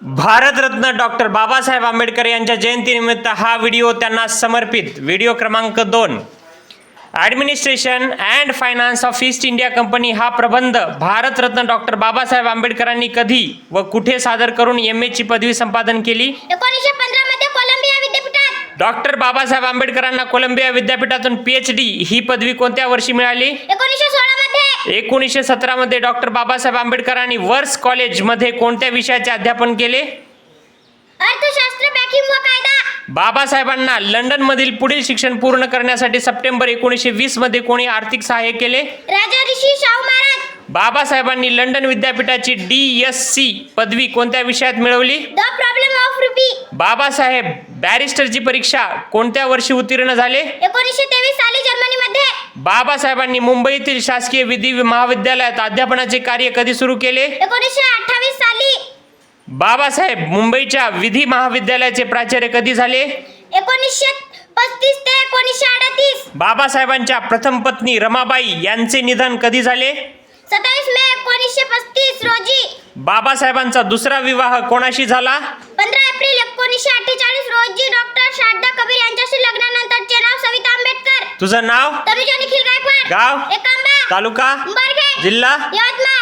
Bharat Ratna doctor Babasaheb Ambedkar यांच्या जयंतीनिमित्त हा व्हिडिओ त्यांना समर्पित. व्हिडिओ क्रमांक 2. Administration and finance of east India company हा प्रबंध भारतरत्न डॉक्टर बाबासाहेब आंबेडकरांनी कधी व कुठे सादर करून MA ची पदवी संपादन केली? 1915 मध्ये कोलंबिया विद्यापीठात. डॉक्टर बाबासाहेब आंबेडकरांना कोलंबिया विद्यापीठातून PhD ही पदवी कोणत्या वर्षी मिळाली? 1916 मध्ये. 1917 मध्ये डॉक्टर बाबासाहेब आंबेडकरांनी वर्स कॉलेज मध्ये कोणत्या विषयाचे अध्यापन केले? अर्थशास्त्र, बँकिंग व कायदा. बाबासाहेबांना लंडन मधील पुढील शिक्षण पूर्ण करण्यासाठी सप्टेंबर 1920 मध्ये कोणी आर्थिक सहाय्य केले? राजा ऋषी शाहू महाराज. बाबासाहेबांनी लंडन विद्यापीठाची DSc पदवी कोणत्या विषयात मिळवली? The problem of rupee. Babasaheb बॅरिस्टरची परीक्षा कोणत्या वर्षी उत्तीर्ण झाले? 1923 साली जर्मनीमध्ये. बाबासाहेबांनी मुंबईतील शासकीय विधी महाविद्यालयात अध्यापनाचे कार्य कधी सुरू केले? 1928 साली. बाबासाहेब मुंबईच्या विधी महाविद्यालयाचे प्राचार्य कधी झाले? 1935 ते 1938. बाबासाहेबांच्या प्रथम पत्नी रमाबाई यांचे निधन कधी झाले? 27 मे 1935 रोजी. बाबासाहेबांचा दुसरा विवाह कोणाशी झाला? 15 एप्रिल 1948 रोजी डॉक्टर शारदा कबीर यांच्याशी. लग्नानंतरचे नाव सविता आंबेडकर. तुझं नाव? तनुजा निखिल गायकवाड. गाव? एकांबा. तालुका? उंबरखेड. जिल्हा? यवतमाळ.